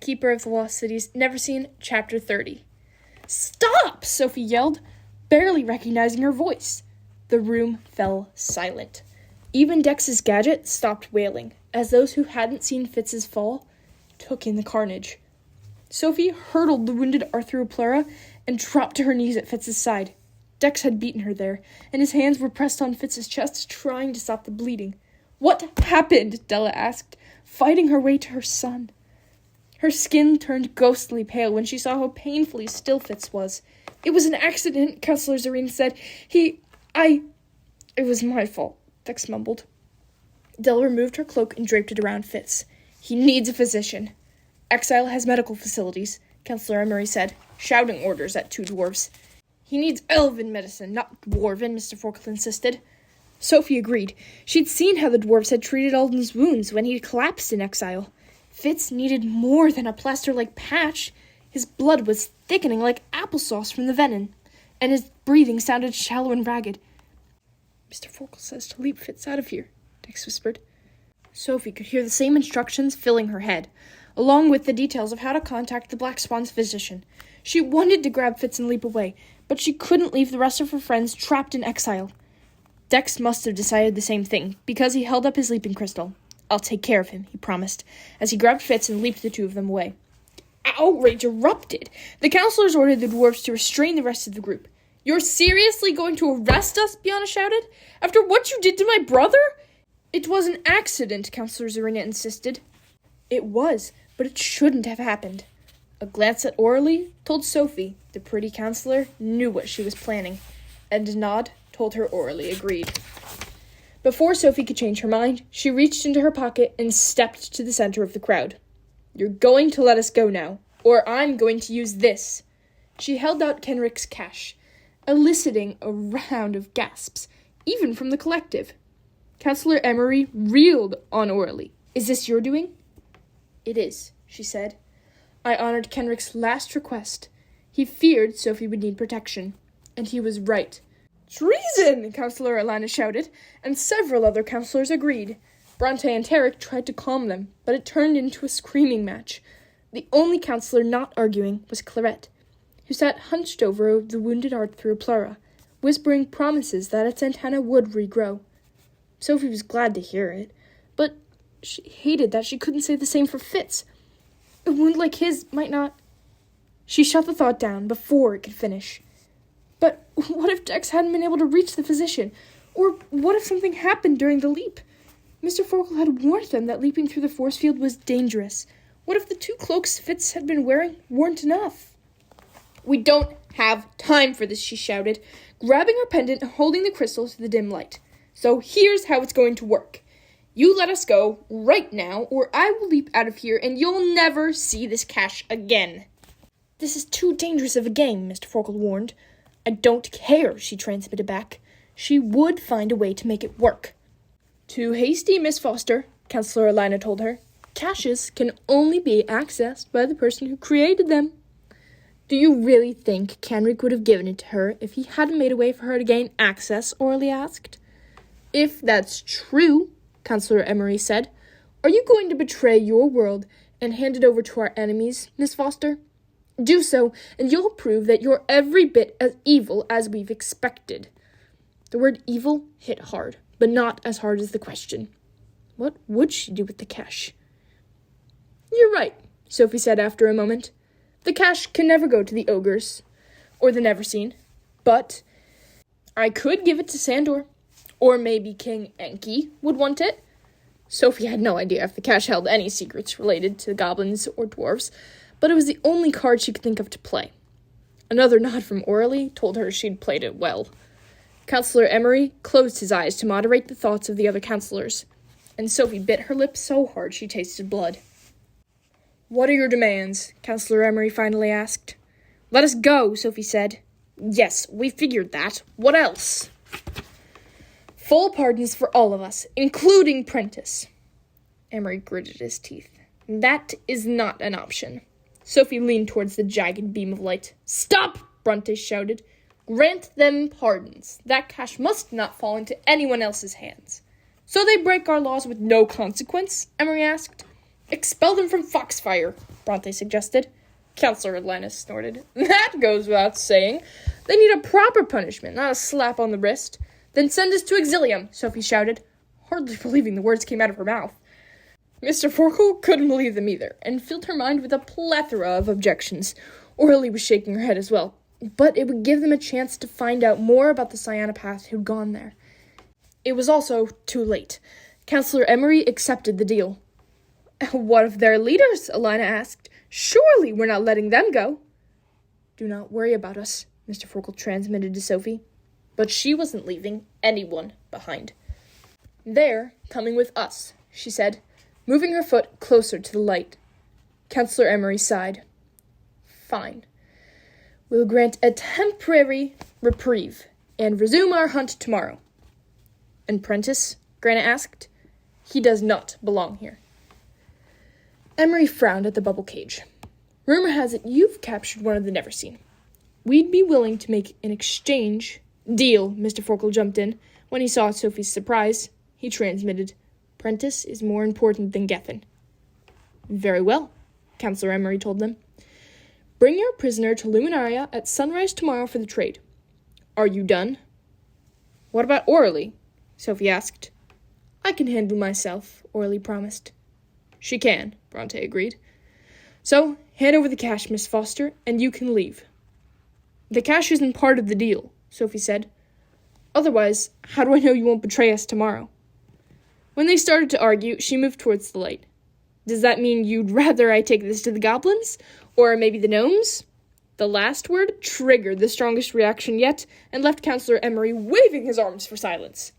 Keeper of the Lost Cities, Neverseen, Chapter 30. "Stop!" Sophie yelled, barely recognizing her voice. The room fell silent. Even Dex's gadget stopped wailing, as those who hadn't seen Fitz's fall took in the carnage. Sophie hurtled the wounded Arthroplera and dropped to her knees at Fitz's side. Dex had beaten her there, and his hands were pressed on Fitz's chest, trying to stop the bleeding. "What happened?" Della asked, fighting her way to her son. Her skin turned ghostly pale when she saw how painfully still Fitz was. "It was an accident," Counselor Zareen said. It was my fault," Dex mumbled. Della removed her cloak and draped it around Fitz. "He needs a physician." "Exile has medical facilities," Counselor Emery said, shouting orders at two dwarves. "He needs elven medicine, not dwarven," Mr. Forkle insisted. Sophie agreed. She'd seen how the dwarves had treated Alden's wounds when he'd collapsed in exile. Fitz needed more than a plaster-like patch. His blood was thickening like applesauce from the venom, and his breathing sounded shallow and ragged. "Mr. Forkle says to leap Fitz out of here," Dex whispered. Sophie could hear the same instructions filling her head, along with the details of how to contact the Black Swan's physician. She wanted to grab Fitz and leap away, but she couldn't leave the rest of her friends trapped in exile. Dex must have decided the same thing, because he held up his leaping crystal. "I'll take care of him," he promised, as he grabbed Fitz and leaped the two of them away. Outrage erupted. The counselors ordered the dwarves to restrain the rest of the group. "You're seriously going to arrest us?" Biana shouted. "After what you did to my brother?" "It was an accident," Counselor Zarina insisted. "It was, but it shouldn't have happened." A glance at Orly told Sophie the pretty counselor knew what she was planning, and a nod told her Orly agreed. Before Sophie could change her mind, she reached into her pocket and stepped to the center of the crowd. "You're going to let us go now, or I'm going to use this." She held out Kenrick's cash, eliciting a round of gasps, even from the collective. Counselor Emery reeled on Orly. "Is this your doing?" "It is," she said. "I honored Kenrick's last request. He feared Sophie would need protection, and he was right." "Treason!" Counselor Alana shouted, and several other counselors agreed. Bronte and Tarek tried to calm them, but it turned into a screaming match. The only counselor not arguing was Clarette, who sat hunched over the wounded Arthroplera, whispering promises that its antenna would regrow. Sophie was glad to hear it, but she hated that she couldn't say the same for Fitz. A wound like his might not... She shut the thought down before it could finish. But what if Dex hadn't been able to reach the physician? Or what if something happened during the leap? Mr. Forkle had warned them that leaping through the force field was dangerous. What if the two cloaks Fitz had been wearing weren't enough? "We don't have time for this," she shouted, grabbing her pendant and holding the crystal to the dim light. "So here's how it's going to work. You let us go right now, or I will leap out of here and you'll never see this cache again." "This is too dangerous of a game," Mr. Forkle warned. "I don't care," she transmitted back. She would find a way to make it work. "Too hasty, Miss Foster," Counselor Alina told her. "Caches can only be accessed by the person who created them." "Do you really think Kenrick would have given it to her if he hadn't made a way for her to gain access?" Orly asked. "If that's true," Counselor Emery said, "are you going to betray your world and hand it over to our enemies, Miss Foster? Do so, and you'll prove that you're every bit as evil as we've expected." The word evil hit hard, but not as hard as the question. What would she do with the cache? "You're right," Sophie said after a moment. "The cache can never go to the ogres, or the Neverseen, but I could give it to Sandor, or maybe King Enki would want it." Sophie had no idea if the cache held any secrets related to goblins or dwarves, but it was the only card she could think of to play. Another nod from Orly told her she'd played it well. Counselor Emery closed his eyes to moderate the thoughts of the other counselors, and Sophie bit her lip so hard she tasted blood. "What are your demands?" Counselor Emery finally asked. "Let us go," Sophie said. "Yes, we figured that. What else?" "Full pardons for all of us, including Prentice." Emery gritted his teeth. "That is not an option." Sophie leaned towards the jagged beam of light. "Stop!" Bronte shouted. "Grant them pardons. That cache must not fall into anyone else's hands." "So they break our laws with no consequence?" Emery asked. Expel them from Foxfire, Bronte suggested. Counselor Linus snorted. That goes without saying. They need a proper punishment, not a slap on the wrist. Then send us to exilium, Sophie shouted, hardly believing the words came out of her mouth. Mr. Forkle couldn't believe them either, and filled her mind with a plethora of objections. Orly was shaking her head as well, but it would give them a chance to find out more about the cyanopath who'd gone there. It was also too late. Counselor Emery accepted the deal. What of their leaders? Elena asked. Surely we're not letting them go. Do not worry about us, Mr. Forkle transmitted to Sophie. But she wasn't leaving anyone behind. They're coming with us, she said, moving her foot closer to the light. Counselor Emery sighed. Fine. We'll grant a temporary reprieve and resume our hunt tomorrow. And Prentice? Granite asked. He does not belong here. Emery frowned at the bubble cage. Rumor has it you've captured one of the Neverseen. We'd be willing to make an exchange. Deal, Mr. Forkle jumped in. When he saw Sophie's surprise, he transmitted, Prentice is more important than Gethin. Very well, Counselor Emery told them. Bring your prisoner to Luminaria at sunrise tomorrow for the trade. Are you done? What about Orly? Sophie asked. I can handle myself, Orly promised. She can, Bronte agreed. So, hand over the cash, Miss Foster, and you can leave. The cash isn't part of the deal, Sophie said. Otherwise, how do I know you won't betray us tomorrow? When they started to argue, she moved towards the light. Does that mean you'd rather I take this to the goblins? Or maybe the gnomes? The last word triggered the strongest reaction yet, and left Counselor Emery waving his arms for silence.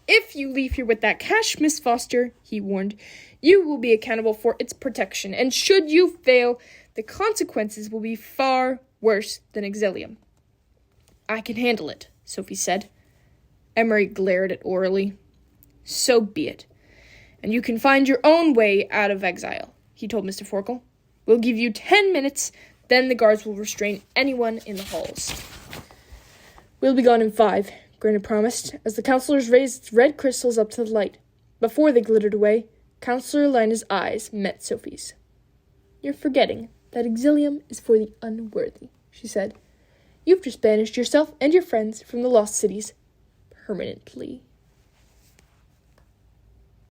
If you leave here with that cash, Miss Foster, he warned, you will be accountable for its protection, and should you fail, the consequences will be far worse than exilium. I can handle it, Sophie said. Emery glared at Orly. So be it. And you can find your own way out of exile, he told Mr. Forkle. We'll give you 10 minutes, then the guards will restrain anyone in the halls. We'll be gone in 5, Granite promised, as the counselors raised red crystals up to the light. Before they glittered away, Counselor Lina's eyes met Sophie's. You're forgetting that exilium is for the unworthy, she said. You've just banished yourself and your friends from the lost cities permanently.